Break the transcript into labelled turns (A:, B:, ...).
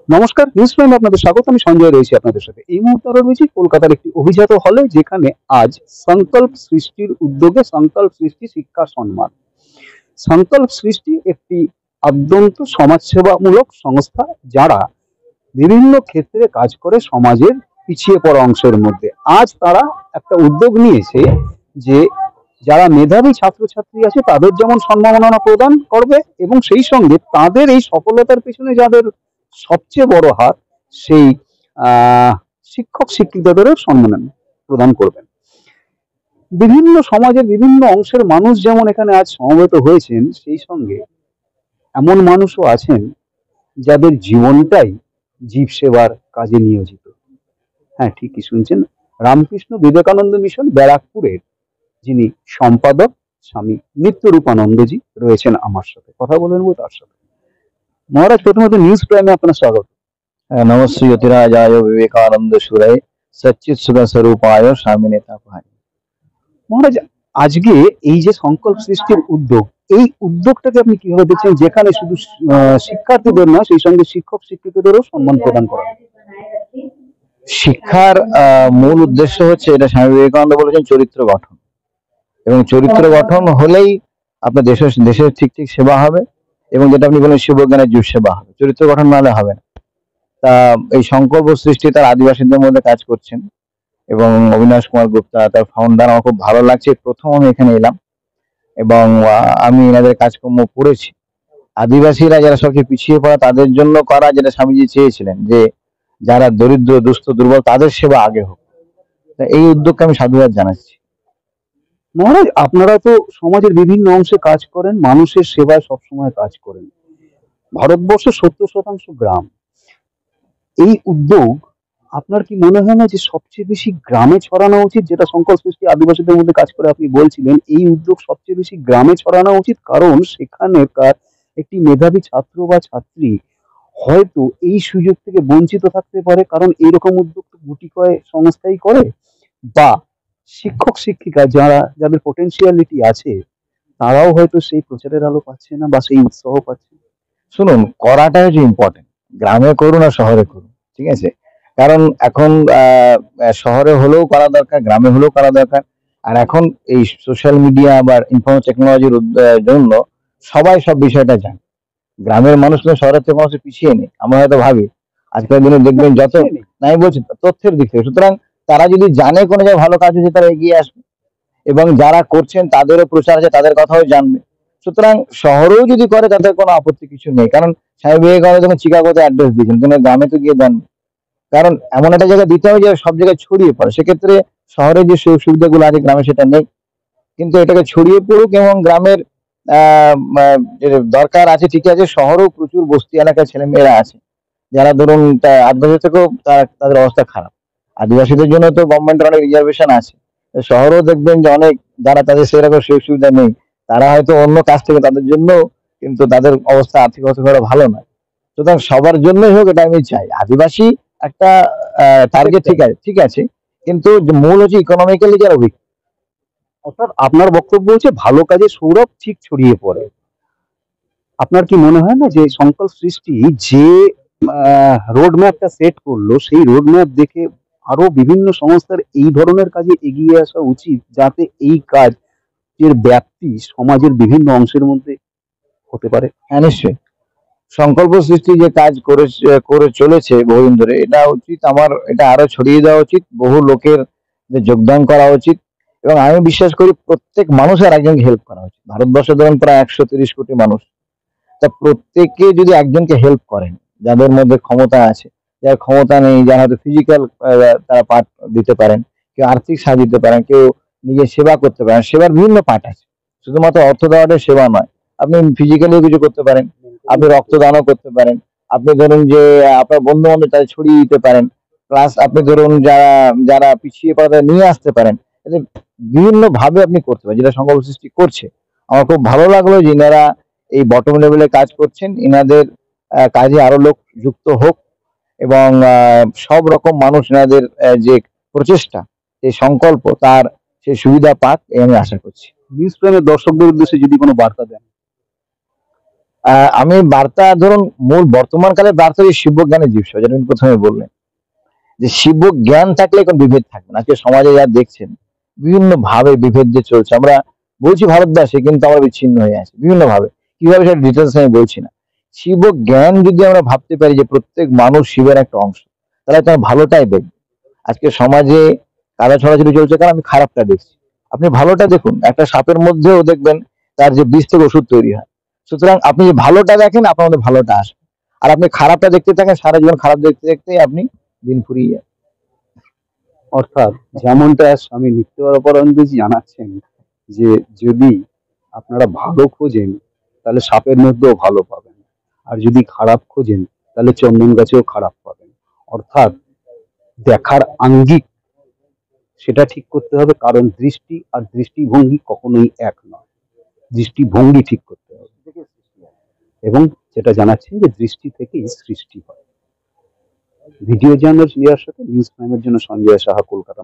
A: নমস্কার, নিউজ প্রাইমে আপনাদের স্বাগত। আমি সঞ্জয় রয়েছি আপনাদের সাথে। এই মুহূর্তে আমরা রয়েছি কলকাতার একটি অভিজাত হলে, যেখানে আজ সংকল্প সৃষ্টির উদ্যোগে সংকল্প সৃষ্টি শিক্ষা সম্মান। সংকল্প সৃষ্টি একটি আদ্যন্ত সমাজসেবামূলক সংস্থা, যারা বিভিন্ন ক্ষেত্রে কাজ করে সমাজের পিছিয়ে পড়া অংশের মধ্যে। আজ তারা একটা উদ্যোগ নিয়েছে যে যারা মেধাবী ছাত্রছাত্রী আছে তাদের যেমন সম্মাননা প্রদান করবে, এবং সেই সঙ্গে তাদের এই সফলতার পেছনে যাদের সবচেয়ে বড় হাত, সেই শিক্ষক শিক্ষিকাদেরও সম্মান প্রদান করবেন। বিভিন্ন সমাজের বিভিন্ন অংশের মানুষ যেমন এখানে আজ সমবেত হয়েছেন, সেই সঙ্গে এমন মানুষও আছেন যাদের জীবনটাই জীব সেবার কাজে নিয়োজিত। হ্যাঁ, ঠিকই শুনছেন, রামকৃষ্ণ বিবেকানন্দ মিশন ব্যারাকপুরের যিনি সম্পাদক স্বামী নিত্যরূপানন্দজি রয়েছেন আমার সাথে। কথা বলে নেবো তার সাথে। মহারাজ, প্রথমত নিউজ প্রাইমে আপনার স্বাগত।
B: নমস্তে জ্যোতিরাজায় বিবেকানন্দ সুরায় সচ্চিৎ সুর স্বরূপায় স্বামী নেতা ভাই।
A: মহারাজ, আজকে এই যে সংকল্প সৃষ্টির উদ্যোগ, এই উদ্যোগটাকে আপনি কিভাবে দেখছেন, যেখানে শুধু শিক্ষার্থীদের নয়, সেই সঙ্গে শিক্ষক শিক্ষিকাদেরও সম্মান প্রদান করা?
B: শিক্ষার মূল উদ্দেশ্য হচ্ছে, এটা স্বামী বিবেকানন্দ বলেছেন, চরিত্র গঠন। এবং চরিত্র গঠন হলেই আপনার দেশের ঠিক ঠিক সেবা হবে, এবং যেটা আপনি বলেন শিবজ্ঞানের জীব সেবা হবে। চরিত্র গঠন না হলে হবে না। তা এই সংকল্প সৃষ্টি তার আদিবাসীদের মধ্যে কাজ করছেন, এবং অবিনাশ কুমার গুপ্তা তার ফাউন্ডার। আমার খুব ভালো লাগছে, প্রথম আমি এখানে এলাম এবং আমি এনাদের কাজকর্ম পড়েছি। আদিবাসীরা যারা সবচেয়ে পিছিয়ে পড়া, তাদের জন্য করা, যেটা স্বামীজি চেয়েছিলেন যে যারা দরিদ্র দুস্থ দুর্বল তাদের সেবা আগে হোক। এই উদ্যোগকে আমি সাধুবাদ জানাচ্ছি।
A: মহারাজ, আপনারা তো সমাজের বিভিন্ন অংশে কাজ করেন, মানুষের সেবায় সবসময় কাজ করেন। ভারতবর্ষের 70% গ্রাম। এই উদ্যোগ আপনার কি মনে হয় না যে সবচেয়ে বেশি গ্রামে ছড়ানো উচিত? যেটা সংকল্প সৃষ্টি আদিবাসীদের মধ্যে কাজ করে আপনি বলছিলেন, এই উদ্যোগ সবচেয়ে বেশি গ্রামে ছড়ানো উচিত, কারণ সেখানেকার একটি মেধাবী ছাত্র বা ছাত্রী হয়তো এই সুযোগ থেকে বঞ্চিত থাকতে পারে, কারণ এইরকম উদ্যোগ তো গুটি কয়েক সংস্থাই করে। বা শিক্ষক শিক্ষিকা যাদের পোটেনশিয়ালিটি আছে, তারাও হয়তো সেই প্রচারের আলো পাচ্ছে না বা সেই উৎসাহ পাচ্ছে না।
B: শুনুন, করাটা হচ্ছে ইম্পর্টেন্ট। গ্রামে করুন আর শহরে করুন, ঠিক আছে? কারণ এখন শহরে হলেও করা দরকার, গ্রামে হলেও করা দরকার। আর এখন এই সোশ্যাল মিডিয়া বা ইনফরমেশন টেকনোলজির জন্য সবাই সব বিষয়টা জানে। গ্রামের মানুষ কিন্তু শহরের থেকে মানুষ পিছিয়ে নেই। আমরা হয়তো ভাবি, আজকের দিনে দেখবেন যত, নাই বলছি তথ্যের দিক থেকে। সুতরাং তারা যদি জানে কোনো জায়গায় ভালো কাজ হচ্ছে, তারা এগিয়ে আসবে, এবং যারা করছেন তাদেরও প্রচার আছে, তাদের কথাও জানবে। সুতরাং শহরেও যদি করে তাদের কোনো আপত্তি কিছু নেই। কারণ স্বামী বিবেকানন্দ যখন চিকাগোতে অ্যাড্রেস দিয়েছেন, তিনি গ্রামে তো গিয়ে জানবে। কারণ এমন একটা জায়গায় দিতে হবে যে সব জায়গায় ছড়িয়ে পড়ে। সেক্ষেত্রে শহরে যে সুযোগ সুবিধাগুলো আছে, গ্রামে সেটা নেই। কিন্তু এটাকে ছড়িয়ে পড়ুক, এবং গ্রামের যে দরকার আছে ঠিক আছে। শহরেও প্রচুর বস্তি এলাকার ছেলেমেয়েরা আছে যারা ধরুন আদিবাসী থেকেও তাদের অবস্থা খারাপ। আদিবাসীদের জন্য তো গভর্নমেন্টের অনেক রিজার্ভেশন আছে। শহরেও দেখবেন যে অনেক যারা তাদের সেরকম সুযোগ সুবিধা নেই, তারা হয়তো অন্য কাজ থেকে তাদের জন্য, কিন্তু তাদের অবস্থা আর্থিক অবস্থা ভালো নয়। সুতরাং সবার জন্যই হোক, এটা আমি চাই। আদিবাসী একটা টার্গেট ঠিক আছে, কিন্তু মূল হচ্ছে ইকোনমিক্যালি যারা উইক।
A: অর্থাৎ আপনার বক্তব্য হচ্ছে ভালো কাজে সৌরভ ঠিক ছড়িয়ে পড়ে। আপনার কি মনে হয় না যে সংকল্প সৃষ্টি যে রোড ম্যাপটা সেট করলো, সেই রোড ম্যাপ দেখে আরো বিভিন্ন সংস্থার এই ধরনের কাজে এগিয়ে আসা উচিত, যাতে এই কাজের ব্যাপ্তি সমাজের বিভিন্ন অংশের মধ্যে হতে পারে?
B: হ্যাঁ, নিশ্চয়ই। সংকল্প সৃষ্টি যে কাজ করে চলেছে বহুদিন ধরে, এটা উচিত আমার, এটা আরো ছড়িয়ে দেওয়া উচিত, বহু লোকের যোগদান করা উচিত। এবং আমি বিশ্বাস করি প্রত্যেক মানুষের একজনকে হেল্প করা উচিত। ভারতবর্ষে ধরুন প্রায় 130 কোটি মানুষ, তা প্রত্যেকে যদি একজনকে হেল্প করেন, যাদের মধ্যে ক্ষমতা আছে, যার ক্ষমতা নেই, যারা হয়তো ফিজিক্যাল তারা পার্ট দিতে পারেন, কেউ আর্থিক সাহায্য দিতে পারেন, কেউ নিজের সেবা করতে পারেন। সেবার বিভিন্ন পার্ট আছে, শুধুমাত্র অর্থ দেওয়াটাই সেবা নয়। আপনি ফিজিক্যালিও কিছু করতে পারেন, আপনি রক্তদানও করতে পারেন, আপনি ধরুন যে আপনার বন্ধু বান্ধব তাদের ছড়িয়ে দিতে পারেন, প্লাস আপনি ধরুন যারা যারা পিছিয়ে পড়া তাদের নিয়ে আসতে পারেন। এতে বিভিন্ন ভাবে আপনি করতে পারেন, যেটা সংকল্প সৃষ্টি করছে। আমার খুব ভালো লাগলো যে ইনারা এই বটম লেভেলে কাজ করছেন। ইনাদের কাজে আরো লোক যুক্ত হোক, এবং সব রকম মানুষ ইনাদের যে প্রচেষ্টা, এই সংকল্প, তার সে সুবিধা পাক, এই আমি আশা করছি।
A: নিউজ প্রাইমের দর্শকদের উদ্দেশ্যে যদি কোনো বার্তা দেন?
B: আমি বার্তা ধরুন মূল বর্তমান কালে বার্তা যে শিবজ্ঞানের জীবস, যেটা আমি প্রথমে বললেন যে শিব জ্ঞান থাকলে কোনো বিভেদ থাকবে না। আজকে সমাজে যা দেখছেন বিভিন্ন ভাবে বিভেদ যে চলছে, আমরা বলছি ভারতবর্ষে কিন্তু আমরা বিচ্ছিন্ন হয়ে আছি বিভিন্ন ভাবে। কিভাবে সেটা ডিটেলস আমি বলছি না। শিব জ্ঞান যদি আমরা ভাবতে পারি যে প্রত্যেক মানুষ শিবের একটা অংশ, তাহলে তো আমরা ভালোটাই দেখবো। আজকে সমাজে কাদা ছড়াছড়ি চলছে কারণ আমি খারাপটা দেখছি। আপনি ভালোটা দেখুন, একটা সাপের মধ্যেও দেখবেন তার যে বিষ থেকে ওষুধ তৈরি হয়। সুতরাং আপনি যে ভালোটা দেখেন আপনার মধ্যে ভালোটা আসবে, আর আপনি খারাপটা দেখতে থাকেন সারা জীবন খারাপ দেখতে দেখতে আপনি দিন ফুরিয়ে যান।
A: অর্থাৎ যেমনটা স্বামী নিত্যানন্দজি জানাচ্ছেন যে যদি আপনারা ভালো খোঁজেন তাহলে সাপের মধ্যেও ভালো পাবেন, আর যদি খারাপ খোঁজেন তাহলে চন্দন গাছেও খারাপ পাবেন। অর্থাৎ দেখার আঙ্গিক সেটা ঠিক করতে হবে, কারণ দৃষ্টি আর দৃষ্টিভঙ্গি কখনোই এক নয়। দৃষ্টিভঙ্গি ঠিক করতে হবে, এবং যেটা জানাচ্ছেন যে দৃষ্টি থেকেই সৃষ্টি হয়। ভিডিও জার্নালিস্ট রিয়ার সাথে নিউজ প্রাইমের জন্য সঞ্জয় সাহা, কলকাতা।